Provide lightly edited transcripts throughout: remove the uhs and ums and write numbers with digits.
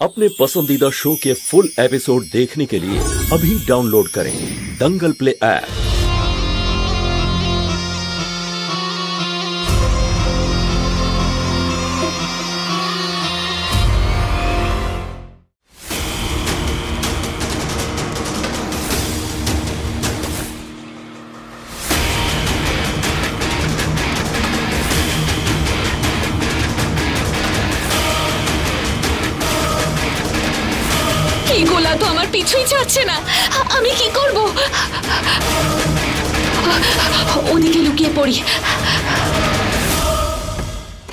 अपने पसंदीदा शो के फुल एपिसोड देखने के लिए अभी डाउनलोड करें दंगल प्ले ऐप। গোলা তো আমার পিছুই ছাড়ছে না, আমি কি করব? ওদিকে লুকিয়ে পড়ি।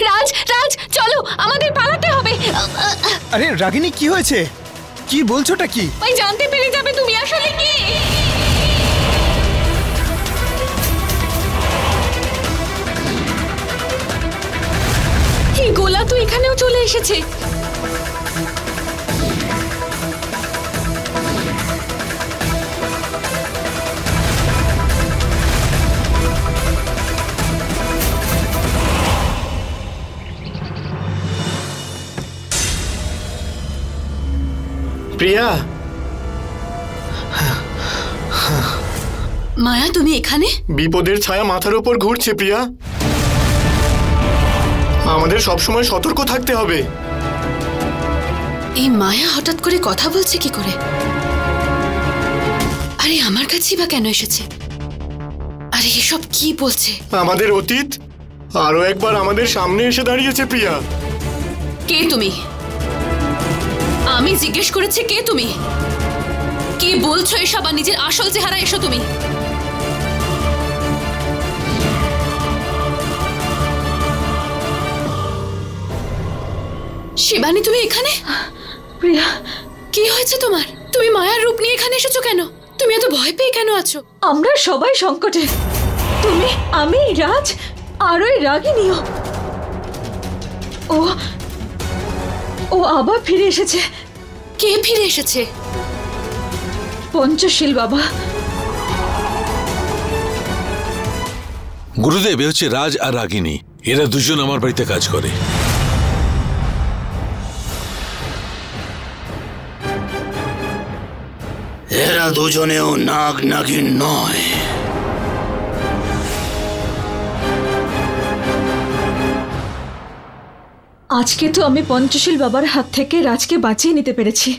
রাজ, রাজ চলো, আমাদের পালাতে হবে। আরে রাগিনী, কি হয়েছে? কি বলছোটা কি? ওই জানতে পেরে যাবে তুমি আসলে কি। এই গোলা তো এখানেও চলে এসেছে। প্রিয়া, মায়া তুমি এখানে? বিপদের ছায়া মাথার উপর ঘুরছে প্রিয়া, আমাদের সবসময় সতর্ক থাকতে হবে। এই মায়া হঠাৎ করে কথা বলছে কি করে? আরে আমার কাছেই বা কেন এসেছে? আরে এসব কি বলছে? আমাদের অতীত আরো একবার আমাদের সামনে এসে দাঁড়িয়েছে প্রিয়া। কে তুমি? আমি জিজ্ঞেস করেছি কে তুমি? কি বলছো এসব? আর নিজের আসল চেহারা এসো তুমি। শিবানী তুমি এখানে? প্রিয়া, কি হয়েছে তোমার? তুমি মায়ার রূপ নিয়ে এখানে এসেছো কেন? তুমি এত ভয় পেয়ে কেন আছো? আমরা সবাই সংকটে। তুমি, আমি, রাজ আর ওই রাগিনীও। ও আবার ফিরে এসেছে। কে ফিরে এসেছে? পঞ্চশীল বাবা। গুরুদেব, এ হচ্ছে রাজ আর রাগিনী। এরা দুজন আমার বাড়িতে কাজ করে। এরা দুজনেও নাগ নাগিন নয়। আজকে তো আমি পঞ্চশীল বাবার হাত থেকে রাজকে বাঁচিয়ে নিতে পেরেছি।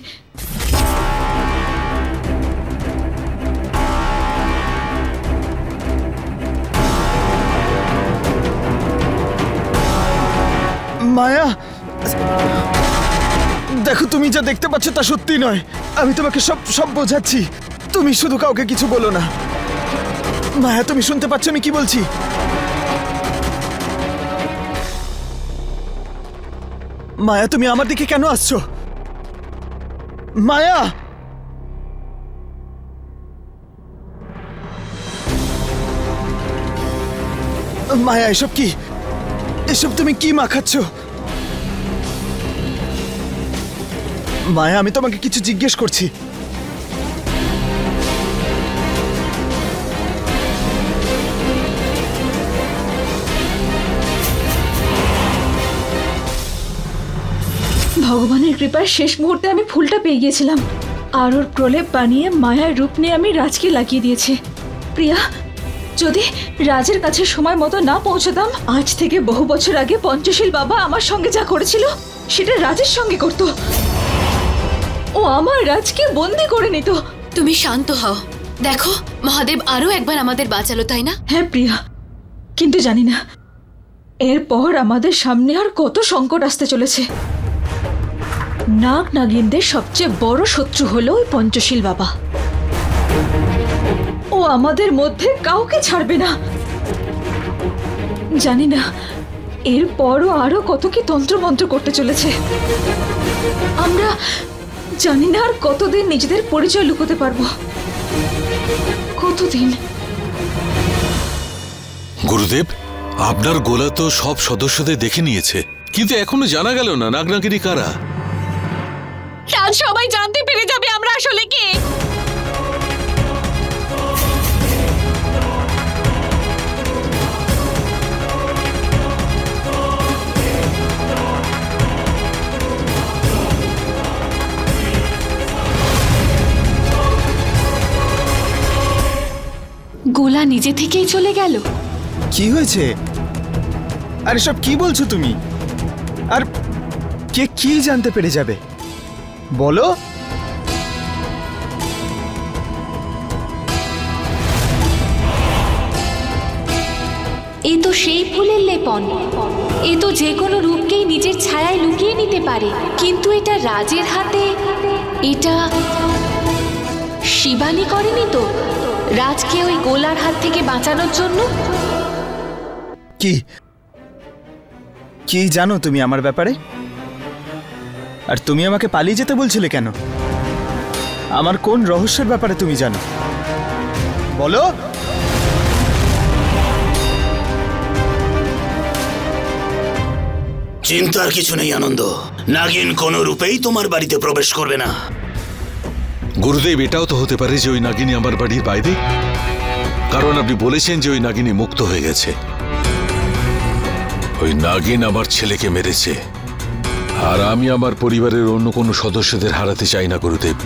মায়া, দেখো, তুমি যা দেখতে পাচ্ছ তা সত্যি নয়। আমি তোমাকে সব বোঝাচ্ছি, তুমি শুধু কাউকে কিছু বলো না। মায়া, তুমি শুনতে পাচ্ছ আমি কি বলছি? মায়া, তুমি আমার দিকে কেন আসছো? মায়া, মায়া, এসব কি? এসব তুমি কি মাখাচ্ছ? মায়া, আমি তোমাকে কিছু জিজ্ঞেস করছি। ভগবানের কৃপায় শেষ মুহূর্তে আমি ফুলটা পেয়ে গিয়েছিলাম, আর ওর প্রলেপ বানিয়ে মায়ার রূপ নিয়ে আমি রাজকে লাগিয়ে দিয়েছি। প্রিয়া, যদি রাজের কাছে সময় মতো না পৌঁছতাম, আজ থেকে বহু বছর আগে পঞ্চশীল বাবা আমার সঙ্গে যা করেছিল সেটা রাজের সঙ্গে করত। ও আমার রাজকে বন্দি করে নিত। তুমি শান্ত হও। দেখো, মহাদেব আরো একবার আমাদের বাঁচালো, তাই না? হ্যাঁ প্রিয়া, কিন্তু জানি না এরপর আমাদের সামনে আর কত সংকট আসতে চলেছে। নাগ নাগিনদের সবচেয়ে বড় শত্রু হলো ওই পঞ্চশীল বাবা। ও আমাদের মধ্যে কাউকে ছাড়বে না। জানি না এরপরও আরো কত কি তন্ত্রমন্ত্র করতে চলেছে। আমরা জানি না আর কতদিন নিজেদের পরিচয় লুকোতে পারবো। কতদিন? গুরুদেব, আপনার গোলা তো সব সদস্যদের দেখে নিয়েছে, কিন্তু এখনো জানা গেল না নাগনাগিনী কারা। রাজ, সবাই জানতে পেরে যাবে আমরা আসলে কে। নিজে থেকেই চলে গেল। কি হয়েছে? আরে সব কি বলছো তুমি? আর কে কি জানতে পেরে যাবে বলো? এ তো সেই ফুলের লেপন। এ তো যে কোনো রূপকেই নিজের ছায়ায় লুকিয়ে নিতে পারে, কিন্তু এটা রাজের হাতে। এটা শিবানী করেনি তো রাজকে ওই গোলার হাত থেকে বাঁচানোর জন্য? কি কি জানো তুমি আমার ব্যাপারে? আর তুমি আমাকে পালিয়ে যেতে বলছিলে কেন? আমার কোন রহস্যের ব্যাপারে তুমি জানো বলো? চিন্তার কিছু নেই আনন্দ, নাগিন কোনো রূপেই তোমার বাড়িতে প্রবেশ করবে না। গুরুদেব, এটাও তো হতে পারে যে ওই নাগিনী আমার বাড়ির বাইরে, কারণ আপনি বলেছেন যে ওই নাগিনী মুক্ত হয়ে গেছে। ওই নাগিন আমার ছেলেকে মেরেছে, আর আমি আমার পরিবারের অন্য কোনো সদস্যদের হারাতে চাই না গুরুদেব।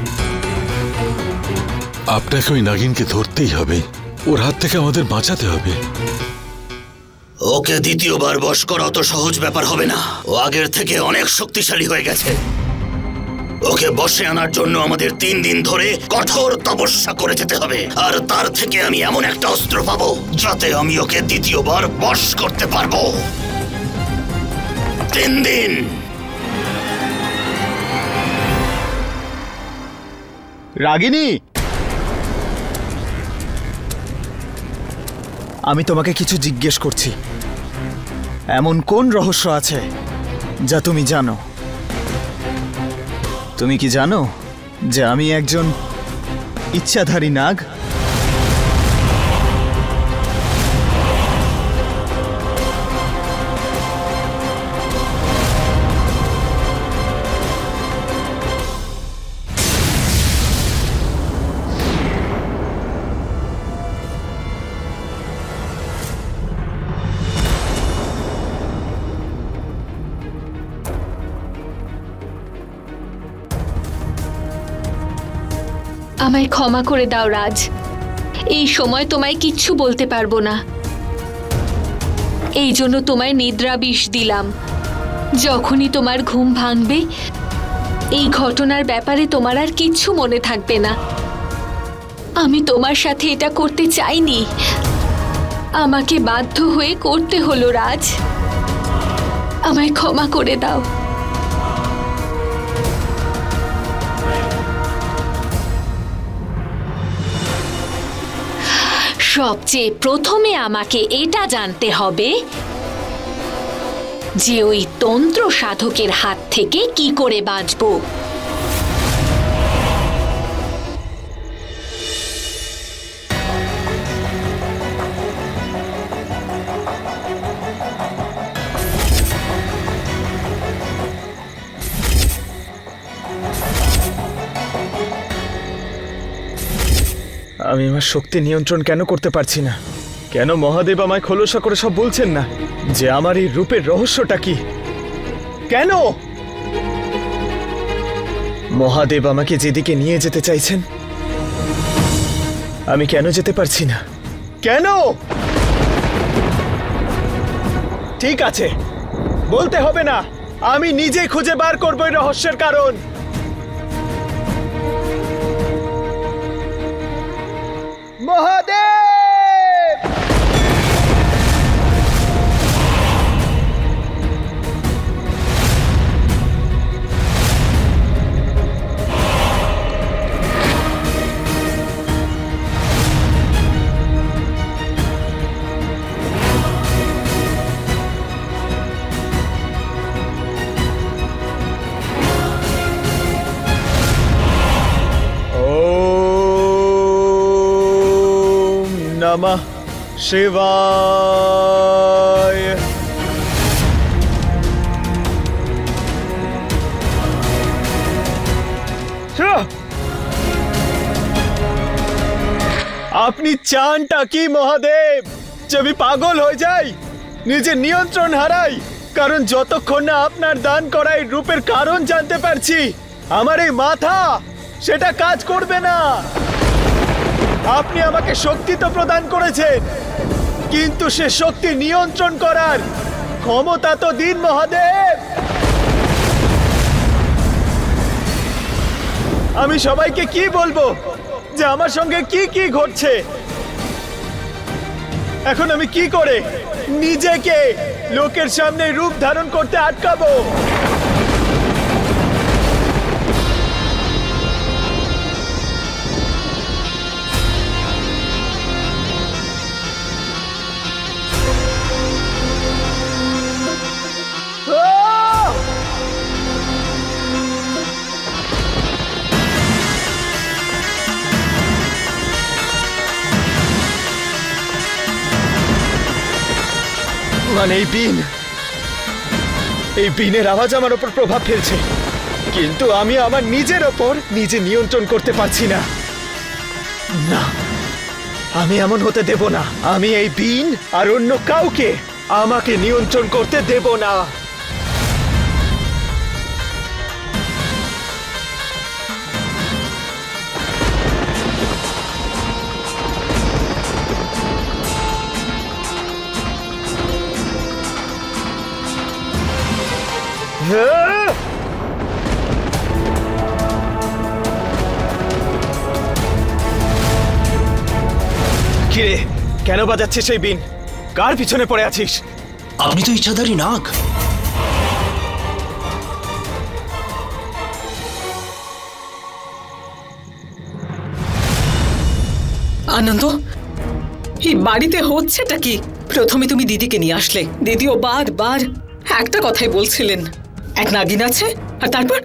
আপনাকে ওই নাগিনকে ধরতেই হবে, ওর হাত থেকে আমাদের বাঁচাতে হবে। ওকে দ্বিতীয়বার বশ করা অত সহজ ব্যাপার হবে না। ও আগের থেকে অনেক শক্তিশালী হয়ে গেছে। ওকে বশে আনার জন্য আমাদের 3 দিন ধরে কঠোর তপস্যা করে যেতে হবে, আর তার থেকে আমি এমন একটা অস্ত্র পাবো যাতে আমি ওকে দ্বিতীয়বার বশ করতে পারবো। 3 দিন। রাগিনী, আমি তোমাকে কিছু জিজ্ঞেস করছি। এমন কোন রহস্য আছে যা তুমি জানো? তুমি কি জানো যে আমি একজন ইচ্ছাধারী নাগ? আমায় ক্ষমা করে দাও রাজ, এই সময় তোমায় কিচ্ছু বলতে পারবো না। এই জন্য তোমায় নিদ্রা বিষ দিলাম। যখনই তোমার ঘুম ভাঙবে এই ঘটনার ব্যাপারে তোমার আর কিচ্ছু মনে থাকবে না। আমি তোমার সাথে এটা করতে চাইনি, আমাকে বাধ্য হয়ে করতে হলো রাজ। আমায় ক্ষমা করে দাও। সবচেয়ে প্রথমে আমাকে এটা জানতে হবে যে ওই তন্ত্র সাধকের হাত থেকে কি করে বাঁচবো। আমি আমার শক্তি নিয়ন্ত্রণ কেন করতে পারছি না? কেন মহাদেব আমায় খোলসা করে সব বলছেন না যে আমার এই রূপের রহস্যটা কি? কেন মহাদেব আমাকে যেদিকে নিয়ে যেতে চাইছেন আমি কেন যেতে পারছি না? কেন? ঠিক আছে, বলতে হবে না, আমি নিজে খুঁজে বার করব এই রহস্যের কারণ। মহাদেব! नमः शिवाय। আপনি চানটা কি মহাদেব? যে আমি পাগল হয়ে যাই, নিজের নিয়ন্ত্রণ হারাই? কারণ যতক্ষণ না আপনার দান করা এই রূপের কারণ জানতে পারছি আমার এই মাথা সেটা কাজ করবে না। আপনি আমাকে শক্তি তো প্রদান করেছেন, কিন্তু সে শক্তি নিয়ন্ত্রণ করার ক্ষমতা তো দিন মহাদেব। আমি সবাইকে কি বলবো যে আমার সঙ্গে কি কি ঘটছে? এখন আমি কি করে নিজেকে লোকের সামনে রূপ ধারণ করতে আটকাবো? মানে এই বিনের আওয়াজ আমার উপর প্রভাব ফেলছে, কিন্তু আমি আমার নিজের ওপর নিজে নিয়ন্ত্রণ করতে পারছি না। না, আমি এমন হতে দেব না। আমি এই বিন আর অন্য কাউকে আমাকে নিয়ন্ত্রণ করতে দেব না। কিরে, কেন বাজাচ্ছিস সেই বিন? কার পিছনে পড়ে আছিস? আপনি তো ইচ্ছাধারী নাগ। আনন্দ, এই বাড়িতে হচ্ছেটা কি? প্রথমে তুমি দিদিকে নিয়ে আসলে, দিদিও বারবার একটা কথাই বলছিলেন, এক নাগিন আছে, আর তারপর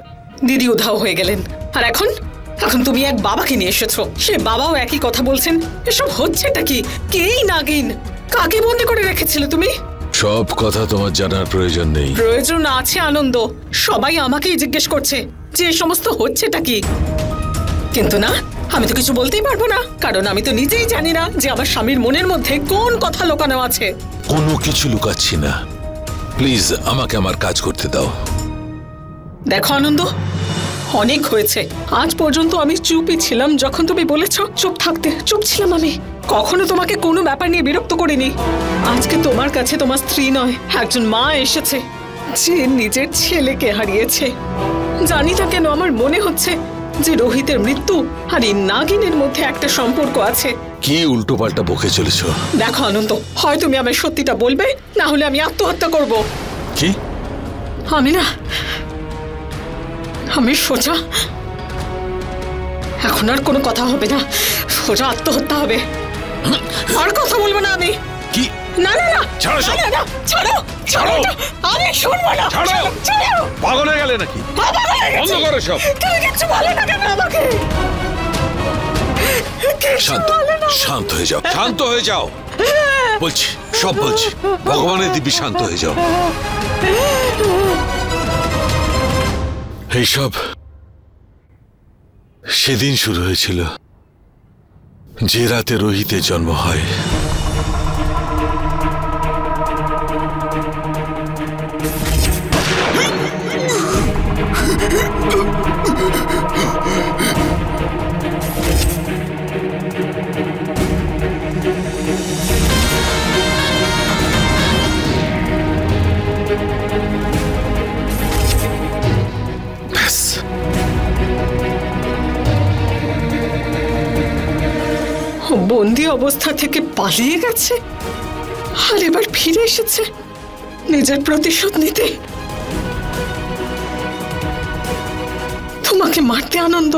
দিদি উধাও হয়ে গেলেন। আর এখন তুমি এক বাবাকে নিয়ে এসেছো, সে বাবাও একই কথা বলছেন। এসব হচ্ছেটা কি? কেই নাগিন? কাকে বন্দি করে রেখেছিলে তুমি? সব কথা তোমার জানার প্রয়োজন নেই। প্রয়োজন আছে আনন্দ, সবাই আমাকেই জিজ্ঞেস করছে যে এই সমস্ত হচ্ছেটা কি। কিন্তু না, আমি তো কিছু বলতেই পারবো না, কারণ আমি তো নিজেই জানি না যে আমার স্বামীর মনের মধ্যে কোন কথা লুকানো আছে। কোনো কিছু লুকাচ্ছি না, প্লিজ আমাকে আমার কাজ করতে দাও। দেখো আনন্দ, অনেক হয়েছে। আজ পর্যন্ত আমি চুপই ছিলাম। যখন তুমি বলেছ চুপ থাকতে, চুপ ছিলাম আমি। কখনো তোমাকে কোনো ব্যাপার নিয়ে বিরক্ত করিনি। আজকে তোমার কাছে তোমার স্ত্রী নয়, একজন মা এসেছে যে নিজের ছেলেকে হারিয়েছে। জানি না কেন আমার মনে হচ্ছে যে রোহিতের মৃত্যু আর এই নাগিনের মধ্যে একটা সম্পর্ক আছে। কি উল্টো পাল্টা বকে চলেছো? দেখো আনন্দ, হয় তুমি আমার সত্যিটা বলবে, না হলে আমি আত্মহত্যা করব। কি? আমি সোজা, এখন আর কোনো কথা হবে না, সোজা আত্মহত্যা হবে। আর কথা বলবো না আমি। কি? না না না, ছাড়ো সব। না, ছাড়ো ছাড়ো, আমি শুনবো না। ছাড়ো। পাগল হয়ে গেলে নাকি? বন্ধ করো সব। তুমি কিছু বলো না কেন আমাকে? শান্ত হয়ে যাও, শান্ত হয়ে যাও বলছি, সব বলছি। ভগবানের দিব্যি শান্ত হয়ে যাও। এইসব সেদিন শুরু হয়েছিল, যে রাতে রোহিতের জন্ম হয়। বন্দি অবস্থা থেকে পালিয়ে গেছে আর এবার ফিরে এসেছে নিজের প্রতিশোধ নিতে। তোমাকে মারতে আনন্দ,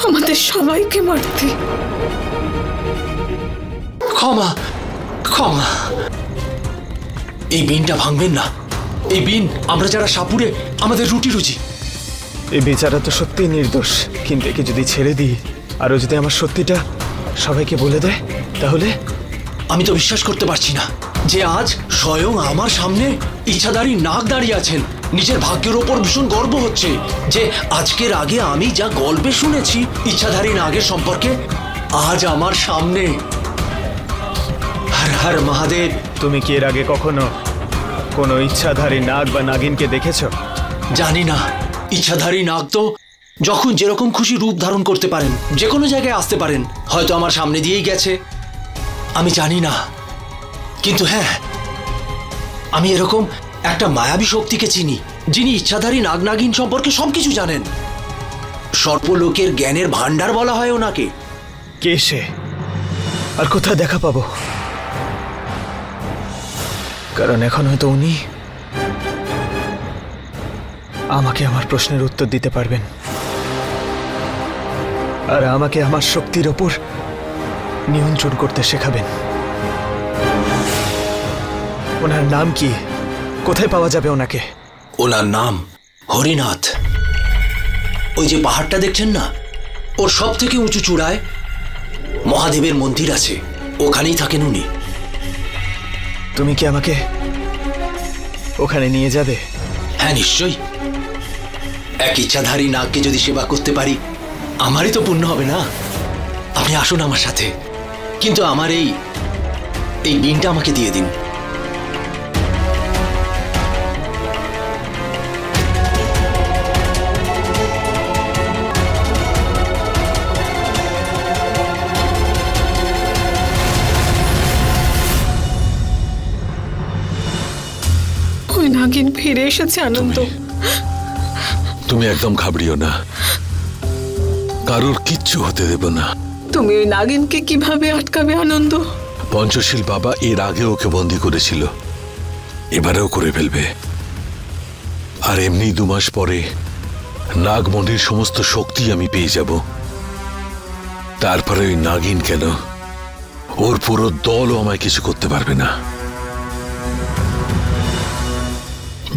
আমাদের সবাইকে মারতে। ক্ষমা ক্ষমা, এই বিনটা ভাঙবেন না। এই বিন আমরা যারা সাপুড়ে, আমাদের রুটি রুজি। এই বেচারা তো সত্যিই নির্দোষ, কিন্তু একে যদি ছেড়ে দিই আর ও যদি আমার সত্যিটা সবাইকে বলে দেয়, তাহলে? আমি তো বিশ্বাস করতে পারছি না যে আজ স্বয়ং আমার সামনে ইচ্ছাধারী নাগ দাঁড়িয়ে আছেন। নিজের ভাগ্যের ওপর ভীষণ গর্ব হচ্ছে যে আজকের আগে আমি যা গল্পে শুনেছি ইচ্ছাধারী নাগের সম্পর্কে, আজ আমার সামনে। হর হর মহাদেব। তুমি কি এর আগে কখনো কোনো ইচ্ছাধারী নাগ বা নাগিনকে দেখেছো? জানি না, ইচ্ছাধারী নাগ তো যখন যেরকম খুশি রূপ ধারণ করতে পারেন, যে কোনো জায়গায় আসতে পারেন। হয়তো আমার সামনে দিয়েই গেছে, আমি জানি না, কিন্তু হ্যাঁ, আমি এরকম একটা মায়াবী শক্তিকে চিনি, যিনি ইচ্ছাধারী নাগ নাগিন সম্পর্কে সবকিছু জানেন। সর্বলোকের জ্ঞানের ভান্ডার বলা হয় ওনাকে। কে সে, আর কোথায় দেখা পাবো? কারণ এখন হয়তো উনি আমাকে আমার প্রশ্নের উত্তর দিতে পারবেন, আর আমাকে আমার শক্তির ওপর নিয়ন্ত্রণ করতে শেখাবেন। ওনার নাম কি? কোথায় পাওয়া যাবে ওনাকে? ওনার নাম হরিনাথ। ওই যে পাহাড়টা দেখছেন না, ওর সব থেকে উঁচু চূড়ায় মহাদেবের মন্দির আছে, ওখানেই থাকেন উনি। তুমি কি আমাকে ওখানে নিয়ে যাবে? হ্যাঁ, নিশ্চয়ই। এক ইচ্ছাধারী নাগকে যদি সেবা করতে পারি, আমারই তো পুণ্য হবে না? আপনি আসুন আমার সাথে, কিন্তু আমার এই বিনটা আমাকে দিয়ে দিন। ওই নাগিন ফিরে এসেছে আনন্দ। তুমি একদম ঘাবড়িও না, কারোর কিচ্ছু হতে দেব না। তুমি ওই নাগিনকে কিভাবে আটকাবে আনন্দ? পঞ্চশীল বাবা এর আগে ওকে বন্দী করেছিল, এবারেও করে ফেলবে। আর এমনি 2 মাস পরে নাগমণির সমস্ত শক্তি আমি পেয়ে যাব। তারপরে ওই নাগিন কেন, ওর পুরো দলও আমায় কিছু করতে পারবে না।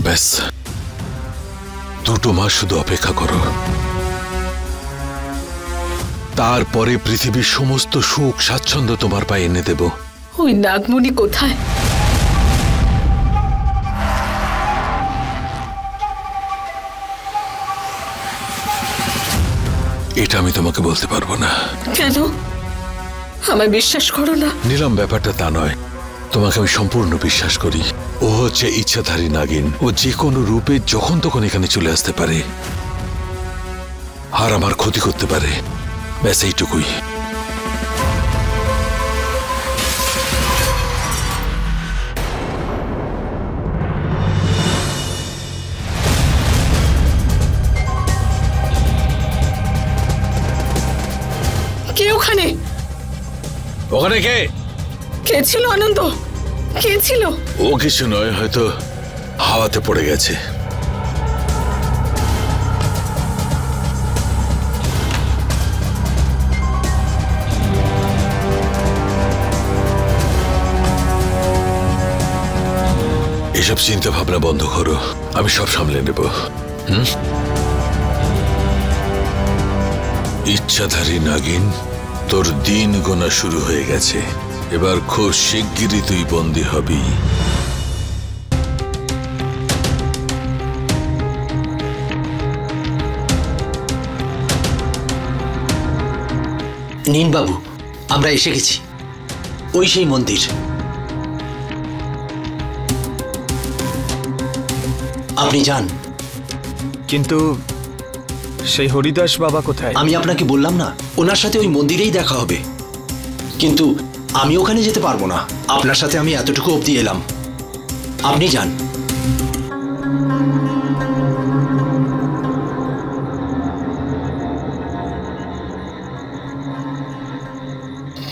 ব্যাস 2 মাস শুধু অপেক্ষা করো, তারপরে পৃথিবীর সমস্ত সুখ স্বাচ্ছন্দ্য তোমার পায়ে এনে দেব। ওই নাগমণি কোথায়? এটা আমি তোমাকে বলতে পারবো না। কেন? আমায় বিশ্বাস করো না? নিলাম, ব্যাপারটা তা নয়, তোমাকে আমি সম্পূর্ণ বিশ্বাস করি। ও হচ্ছে ইচ্ছাধারী নাগিন, ও যে কোনো রূপে যখন তখন এখানে চলে আসতে পারে আর আমার ক্ষতি করতে পারে, ব্যাস এইটুকুই। কে ওখানে? ওখানে কে? কে ছিল আনন্দ? কে ছিল? ও কিছু নয়, হয়তো হাওয়াতে পড়ে গেছে। এসব চিন্তা ভাবনা বন্ধ করো, আমি সব সামলে নেব। ইচ্ছাধারী নাগিন, তোর দিন গোনা শুরু হয়ে গেছে। এবার খুব শিগগিরই তুই বন্দী হবি। নিন বাবু, আমরা এসে গেছি। ওই সেই মন্দির। আপনি যান। কিন্তু সেই হরিদাস বাবা কোথায়? আমি আপনাকে বললাম না, ওনার সাথে ওই মন্দিরেই দেখা হবে। কিন্তু আমি ওখানে যেতে পারবো না, আপনার সাথে আমি এতটুকু অবধি এলাম। আপনি যান।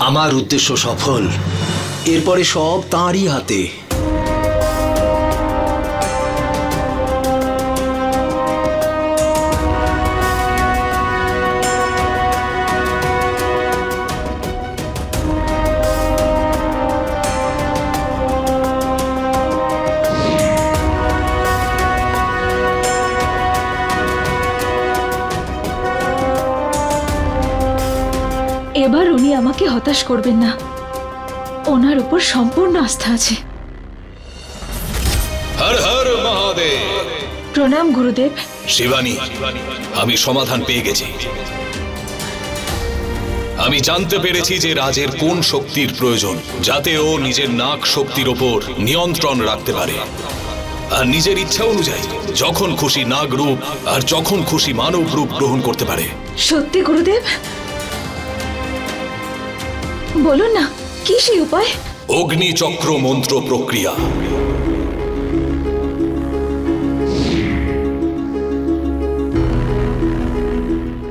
আমার উদ্দেশ্য সফল, এরপরে সব তাঁরই হাতে। এবার উনি আমাকে হতাশ করবেন না, ওনার উপর সম্পূর্ণ আস্থা আছে। হর হর মহাদেব। প্রণাম গুরুদেব। শিবানী, আমি সমাধান পেয়ে গেছি। আমি জানতে পেরেছি যে রাজের কোন শক্তির প্রয়োজন, যাতে ও নিজের নাগ শক্তির ওপর নিয়ন্ত্রণ রাখতে পারে। আর নিজের ইচ্ছা অনুযায়ী যখন খুশি নাগ রূপ আর যখন খুশি মানব রূপ গ্রহণ করতে পারে। সত্যি গুরুদেব? বলুন না, কি সেই উপায়? অগ্নিচক্র মন্ত্র প্রক্রিয়া।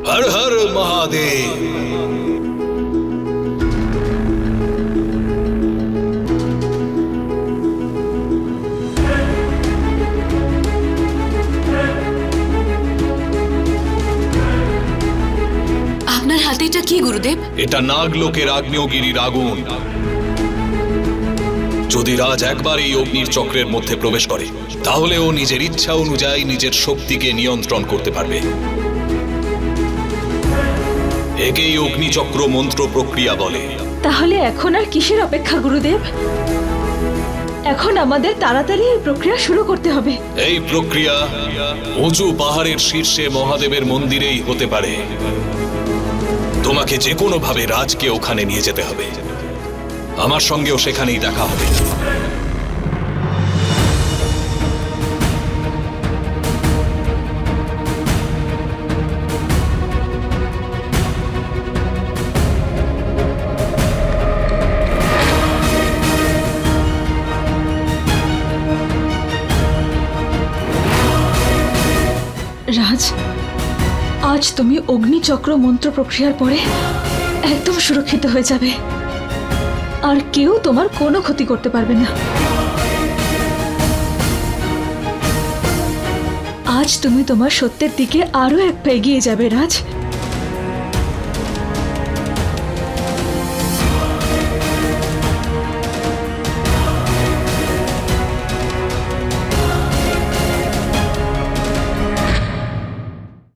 হর হর মহাদেব। আপনার হাতে এটা কি গুরুদেব? এটা নাগলোকের আগ্নেয়গিরির আগুন। যদি রাজ একবার এই অগ্নির চক্রের মধ্যে প্রবেশ করে তাহলে ও নিজের ইচ্ছা অনুযায়ী নিজের শক্তিকে নিয়ন্ত্রণ করতে পারবে। একেই অগ্নিচক্র মন্ত্র প্রক্রিয়া বলে। তাহলে এখন আর কিসের অপেক্ষা গুরুদেব? এখন আমাদের তাড়াতাড়ি এই প্রক্রিয়া শুরু করতে হবে। এই প্রক্রিয়া উঁচু পাহাড়ের শীর্ষে মহাদেবের মন্দিরেই হতে পারে। তোমাকে যে কোনো ভাবে রাজকে ওখানে নিয়ে যেতে হবে। আমার সঙ্গেও সেখানেই দেখা হবে। রাজ, আজ তুমি অগ্নিচক্র মন্ত্র প্রক্রিয়ার পরে একদম সুরক্ষিত হয়ে যাবে, আর কেউ তোমার কোনো ক্ষতি করতে পারবে না। আজ তুমি তোমার সত্যের দিকে আরো এক পা এগিয়ে যাবে রাজ।